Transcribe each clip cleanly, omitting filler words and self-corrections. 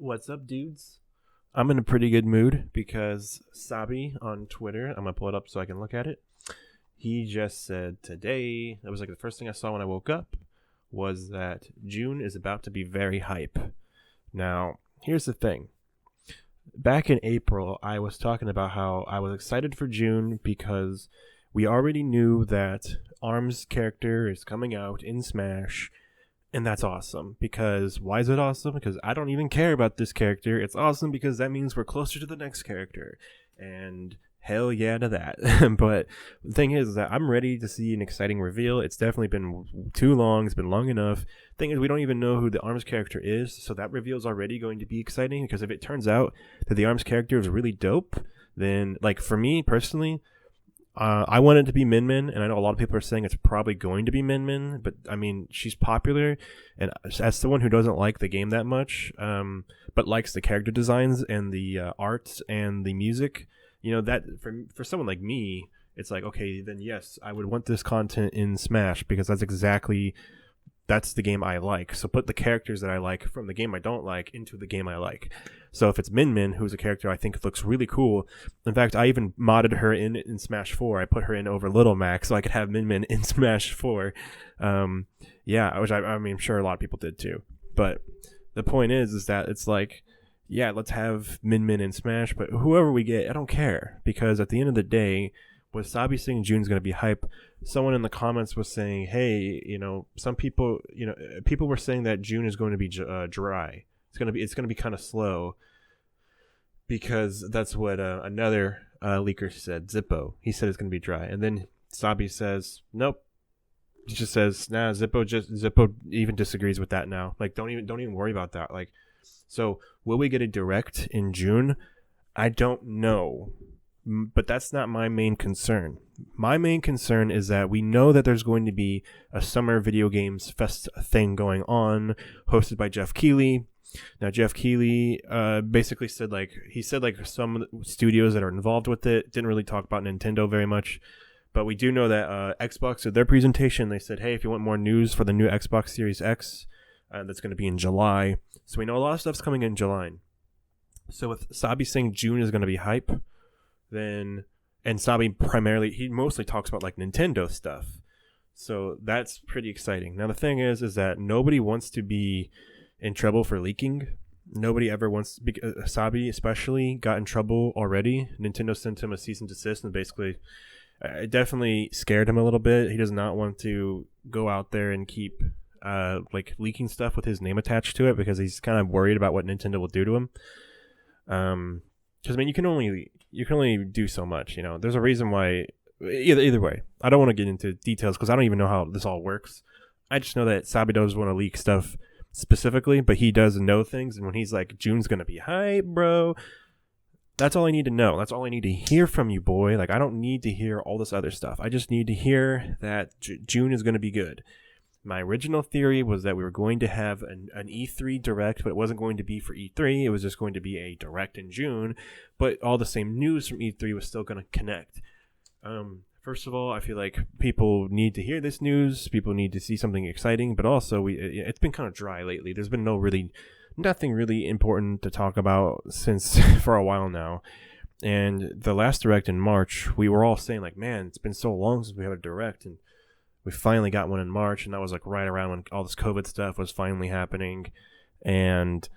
What's up, dudes? I'm in a pretty good mood because Sabi on Twitter, I'm going to pull it up so I can look at it. He just said today, that was like the first thing I saw when I woke up, was that June is about to be very hype. Now, here's the thing. Back in April, I was talking about how I was excited for June because we already knew that ARM's character is coming out in Smash. And that's awesome because why is it awesome? Because I don't even care about this character. It's awesome because that means we're closer to the next character. And hell yeah to that. But the thing is that I'm ready to see an exciting reveal. It's definitely been too long. It's been long enough. Thing is, we don't even know who the ARMS character is. So that reveal is already going to be exciting because if it turns out that the ARMS character is really dope, then like for me personally, I want it to be Min Min, and I know a lot of people are saying it's probably going to be Min Min, but I mean, she's popular, and as someone who doesn't like the game that much, but likes the character designs and the art and the music, you know, that for someone like me, it's like, okay, then yes, I would want this content in Smash because that's the game I like. So put the characters that I like from the game I don't like into the game I like. So if it's Min Min, who's a character I think looks really cool. In fact, I even modded her in Smash 4. I put her in over Little Mac so I could have Min Min in Smash 4. Yeah, which I mean, I'm sure a lot of people did too. But the point is that it's like, yeah, let's have Min Min in Smash, but whoever we get, I don't care. Because at the end of the day, with Sabi saying June's going to be hype, someone in the comments was saying, hey, you know, some people, you know, people were saying that June is going to be dry. It's going to be kind of slow because that's what another leaker said, Zippo. He said it's going to be dry. And then Sabi says, nope. He just says, nah, Zippo even disagrees with that now. Like, don't even worry about that. Like, so will we get a direct in June? I don't know. But that's not my main concern. My main concern is that we know that there's going to be a summer video games fest thing going on, hosted by Jeff Keighley. Now, Jeff Keighley basically said some studios that are involved with it didn't really talk about Nintendo very much. But we do know that Xbox, at their presentation, they said, hey, if you want more news for the new Xbox Series X, that's going to be in July. So we know a lot of stuff's coming in July. So with Sabi saying June is going to be hype, then, and Sabi primarily, he mostly talks about like Nintendo stuff. So that's pretty exciting. Now the thing is that nobody wants to be in trouble for leaking. Nobody ever wants, Sabi especially got in trouble already. Nintendo sent him a cease and desist, and basically it definitely scared him a little bit. He does not want to go out there and keep like leaking stuff with his name attached to it because he's kind of worried about what Nintendo will do to him. Because I mean, you can only do so much, you know. There's a reason why. Either way, I don't want to get into details because I don't even know how this all works. I just know that Sabi does want to leak stuff specifically, but he does know things. And when he's like, "June's gonna be hype, bro," that's all I need to know. That's all I need to hear from you, boy. Like, I don't need to hear all this other stuff. I just need to hear that June is gonna be good. My original theory was that we were going to have an E3 Direct, but it wasn't going to be for E3. It was just going to be a Direct in June, but all the same news from E3 was still going to connect. First of all, I feel like people need to hear this news. People need to see something exciting, but also it's been kind of dry lately. There's been nothing really important to talk about since for a while now. And the last Direct in March, we were all saying like, man, it's been so long since we had a Direct, and we finally got one in March, and that was like right around when all this COVID stuff was finally happening. And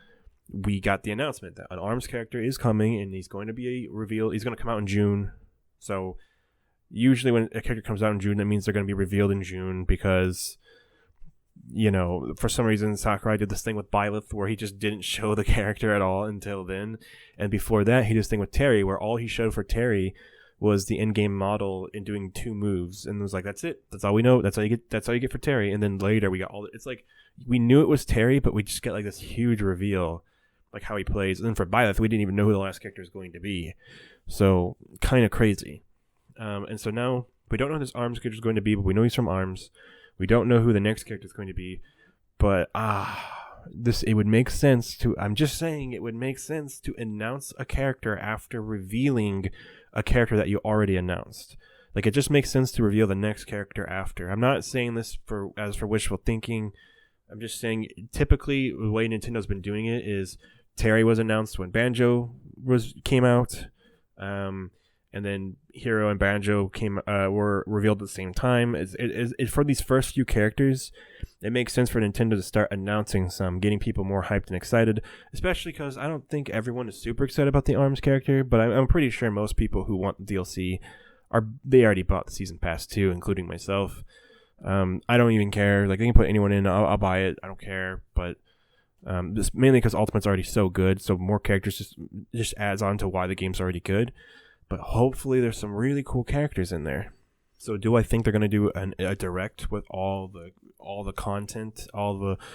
we got the announcement that an ARMS character is coming, and he's going to be revealed. He's going to come out in June. So usually when a character comes out in June, that means they're going to be revealed in June because, you know, for some reason Sakurai did this thing with Byleth where he just didn't show the character at all until then. And before that, he did this thing with Terry where all he showed for Terry was the in-game model in doing 2 moves, and it was like, that's it, that's all we know, that's all you get for Terry. And then later we got it's like we knew it was Terry, but we just get like this huge reveal, like how he plays. And then for Byleth, we didn't even know who the last character is going to be, so kind of crazy. And so now we don't know who this ARMS character is going to be, but we know he's from ARMS. We don't know who the next character is going to be, but it would make sense to, I'm just saying, it would make sense to announce a character after revealing a character that you already announced. Like, it just makes sense to reveal the next character after. I'm not saying this for wishful thinking. I'm just saying typically the way Nintendo's been doing it is Terry was announced when Banjo came out, and then Hero and Banjo were revealed at the same time. For these first few characters, it makes sense for Nintendo to start announcing some, getting people more hyped and excited, especially because I don't think everyone is super excited about the ARMS character, but I'm pretty sure most people who want the DLC they already bought the season pass too, including myself. I don't even care. Like, they can put anyone in, I'll buy it. I don't care. But this mainly because Ultimate's already so good, so more characters just adds on to why the game's already good. But hopefully there's some really cool characters in there. So do I think they're gonna do a direct with all the content, No.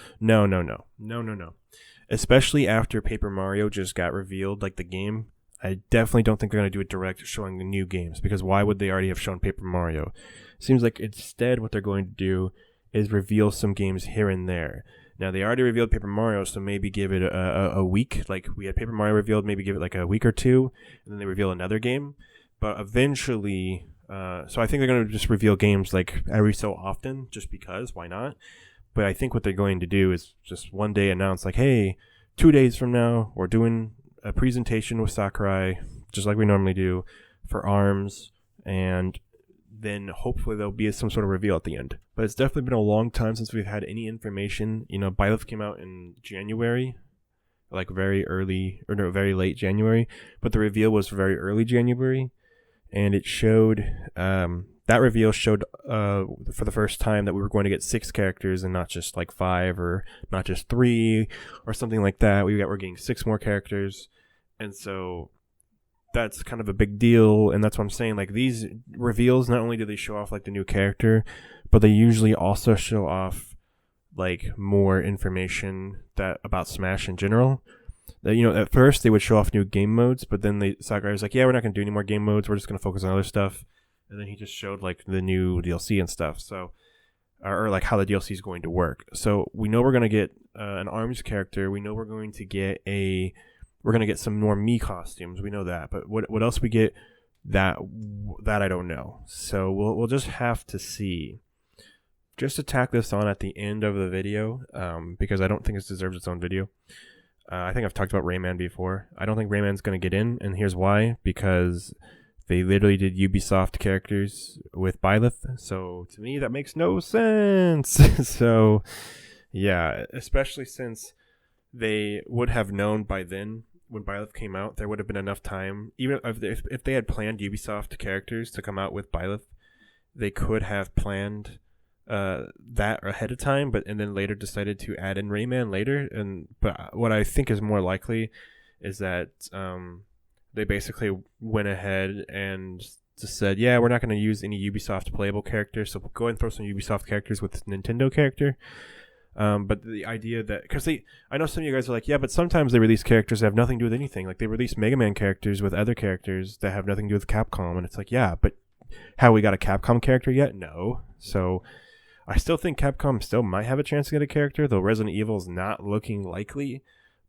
Especially after Paper Mario just got revealed, like the game. I definitely don't think they're going to do a direct showing the new games, because why would they already have shown Paper Mario? Seems like instead what they're going to do is reveal some games here and there. Now, they already revealed Paper Mario, so maybe give it a week. Like, we had Paper Mario revealed, maybe give it like a week or two, and then they reveal another game. But eventually, so I think they're going to just reveal games like every so often, just because, why not? But I think what they're going to do is just one day announce, like, hey, 2 days from now, we're doing a presentation with Sakurai, just like we normally do, for ARMS, and then hopefully there'll be some sort of reveal at the end. But it's definitely been a long time since we've had any information. You know, Byleth came out in January, like very late January, but the reveal was very early January, and it showed, that reveal showed for the first time that we were going to get 6 characters and not just like 5 or not just 3 or something like that. We're getting 6 more characters. And so that's kind of a big deal. And that's what I'm saying. Like, these reveals, not only do they show off like the new character, but they usually also show off like more information about Smash in general. You know, at first they would show off new game modes, but then Sakurai was like, yeah, we're not going to do any more game modes. We're just going to focus on other stuff. And then he just showed like the new DLC and stuff. So, or like how the DLC is going to work. So we know we're going to get an ARMS character. We know we're going to get some more Mii costumes. We know that. But what else we get, that I don't know. So we'll just have to see. Just to tack this on at the end of the video, because I don't think it deserves its own video. I think I've talked about Rayman before. I don't think Rayman's going to get in, and here's why. Because they literally did Ubisoft characters with Byleth, so to me that makes no sense. So, yeah, especially since they would have known by then, when Byleth came out, there would have been enough time. Even if they had planned Ubisoft characters to come out with Byleth, they could have planned that ahead of time, and then later decided to add in Rayman later. But what I think is more likely is that they basically went ahead and just said, yeah, we're not going to use any Ubisoft playable characters, so we'll go ahead and throw some Ubisoft characters with this Nintendo character. But the idea that, because I know some of you guys are like, yeah, but sometimes they release characters that have nothing to do with anything. Like, they release Mega Man characters with other characters that have nothing to do with Capcom, and it's like, yeah, but have we got a Capcom character yet? No. So I still think Capcom still might have a chance to get a character, though Resident Evil's not looking likely.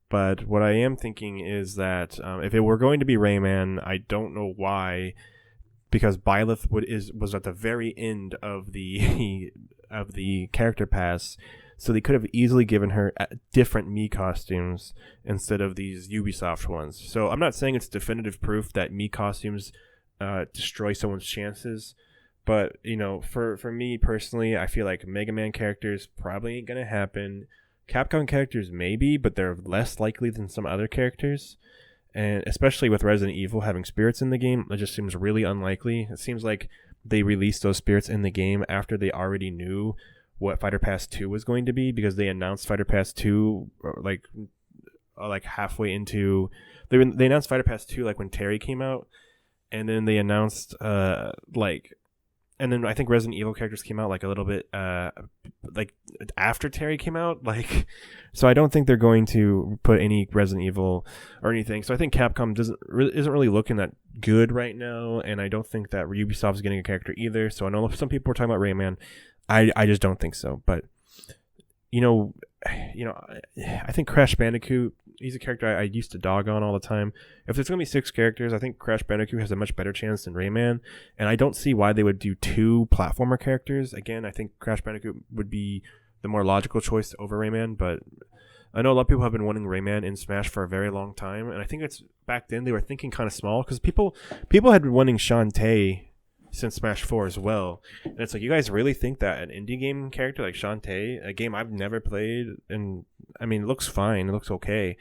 But what I am thinking is that if it were going to be Rayman, I don't know why, because Byleth was at the very end of the character pass, so they could have easily given her different Mii costumes instead of these Ubisoft ones. So I'm not saying it's definitive proof that Mii costumes destroy someone's chances, but you know, for me personally, I feel like Mega Man characters probably ain't gonna happen. Capcom characters maybe, but they're less likely than some other characters. And especially with Resident Evil having spirits in the game, it just seems really unlikely. It seems like they released those spirits in the game after they already knew what Fighter Pass 2 was going to be, because they announced Fighter Pass 2 like halfway into... They announced Fighter Pass 2 like when Terry came out, and then they announced and then I think Resident Evil characters came out like a little bit like after Terry came out. Like, so I don't think they're going to put any Resident Evil or anything. So I think Capcom isn't really looking that good right now, and I don't think that Ubisoft is getting a character either. So I know some people are talking about Rayman. I just don't think so. But you know, I think Crash Bandicoot, he's a character I used to dog on all the time. If there's going to be 6 characters, I think Crash Bandicoot has a much better chance than Rayman. And I don't see why they would do 2 platformer characters. Again, I think Crash Bandicoot would be the more logical choice over Rayman. But I know a lot of people have been wanting Rayman in Smash for a very long time, and I think it's back then they were thinking kind of small because people had been wanting Shantae since Smash 4 as well. And it's like, you guys really think that an indie game character like Shantae, a game I've never played, and I mean, it looks fine, it looks okay,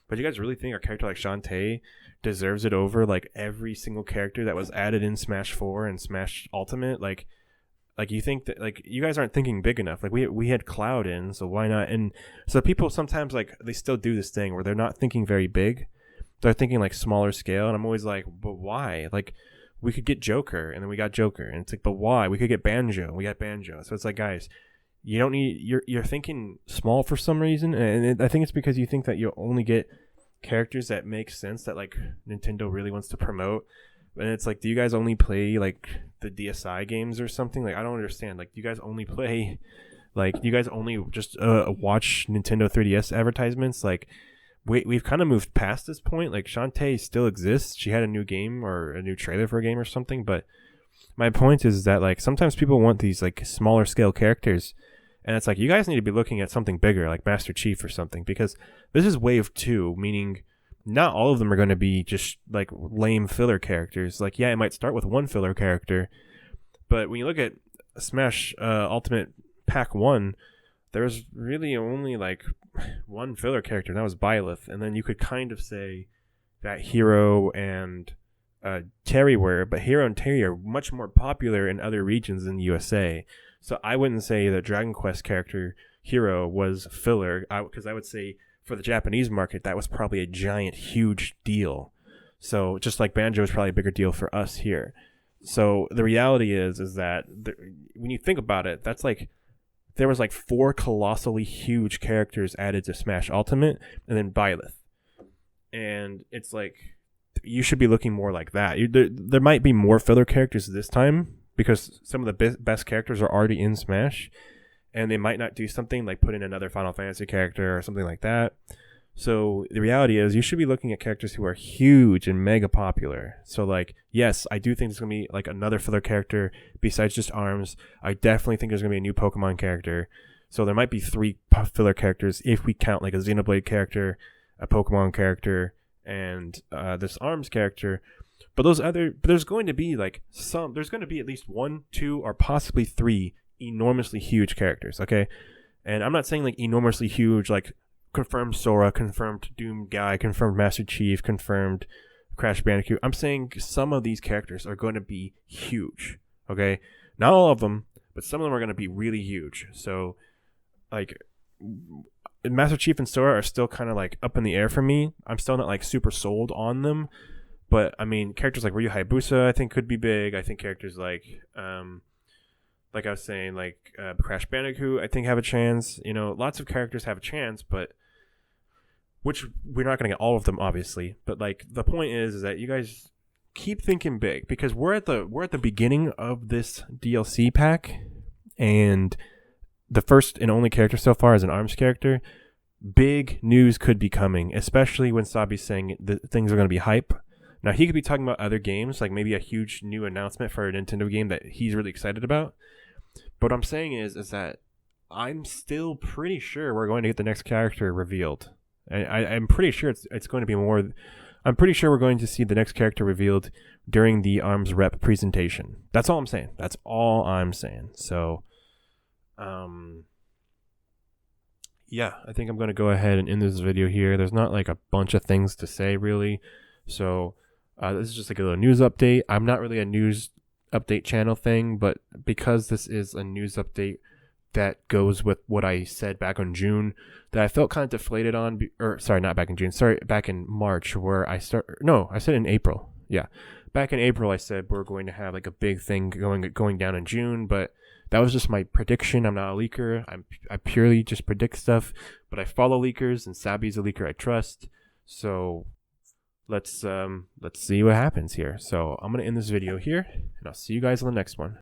but you guys really think a character like Shantae deserves it over like every single character that was added in Smash 4 and Smash Ultimate? Like you think that, like, you guys aren't thinking big enough. Like we had Cloud in, so why not? And so people sometimes, like, they still do this thing where they're not thinking very big. They're thinking like smaller scale, and I'm always like, but why? Like, we could get Joker, and then we got Joker, and it's like, but why? We could get Banjo, and we got Banjo. So it's like, guys, you don't need, you're thinking small for some reason, and I think it's because you think that you'll only get characters that make sense, that like Nintendo really wants to promote. And it's like, do you guys only play like the DSi games or something? Like, I don't understand. Like, do you guys only play, like, do you guys only just watch Nintendo 3DS advertisements? Like, we've kind of moved past this point. Like, Shantae still exists. She had a new game or a new trailer for a game or something. But my point is that, like, sometimes people want these like smaller scale characters, and it's like, you guys need to be looking at something bigger, like Master Chief or something, because this is wave 2, meaning not all of them are going to be just like lame filler characters. Like, yeah, it might start with one filler character, but when you look at Smash Ultimate Pack 1, there was really only like one filler character, and that was Byleth. And then you could kind of say that Hero and Terry were, but Hero and Terry are much more popular in other regions in the USA. So I wouldn't say that Dragon Quest character Hero was filler, because I would say for the Japanese market, that was probably a giant, huge deal. So just like Banjo is probably a bigger deal for us here. So the reality is that when you think about it, that's like, there was like 4 colossally huge characters added to Smash Ultimate, and then Byleth. And it's like, you should be looking more like that. There might be more filler characters this time, because some of the best characters are already in Smash, and they might not do something like put in another Final Fantasy character or something like that. So the reality is, you should be looking at characters who are huge and mega popular. So like, yes, I do think there's going to be like another filler character besides just ARMS. I definitely think there's going to be a new Pokemon character. So there might be 3 filler characters if we count like a Xenoblade character, a Pokemon character, and this ARMS character. But there's going to be like there's going to be at least 1, 2, or possibly 3 enormously huge characters, okay? And I'm not saying like enormously huge, like confirmed Sora, confirmed Doom Guy, confirmed Master Chief, confirmed Crash Bandicoot. I'm saying some of these characters are going to be huge, okay? Not all of them, but some of them are going to be really huge. So, like, Master Chief and Sora are still kind of like up in the air for me. I'm still not like super sold on them. But, I mean, characters like Ryu Hayabusa, I think, could be big. I think characters like I was saying, like Crash Bandicoot, I think, have a chance. You know, lots of characters have a chance, but which we're not going to get all of them, obviously. But, like, the point is that you guys keep thinking big, because we're at the beginning of this DLC pack, and the first and only character so far is an ARMS character. Big news could be coming, especially when Sabi's saying that things are going to be hype. Now, he could be talking about other games, like maybe a huge new announcement for a Nintendo game that he's really excited about. But what I'm saying is that I'm still pretty sure we're going to get the next character revealed. I'm pretty sure it's going to be more. I'm pretty sure we're going to see the next character revealed during the ARMS rep presentation. That's all I'm saying. That's all I'm saying. So, yeah, I think I'm going to go ahead and end this video here. There's not like a bunch of things to say, really. So, this is just like a little news update. I'm not really a news update channel thing, but because this is a news update that goes with what I said back on June, that I felt kind of deflated on, not back in June, back in March, where I said in April. Yeah. Back in April, I said we're going to have like a big thing going down in June, but that was just my prediction. I'm not a leaker. I purely just predict stuff, but I follow leakers, and Sabi's a leaker I trust. So let's see what happens here. So I'm going to end this video here, and I'll see you guys on the next one.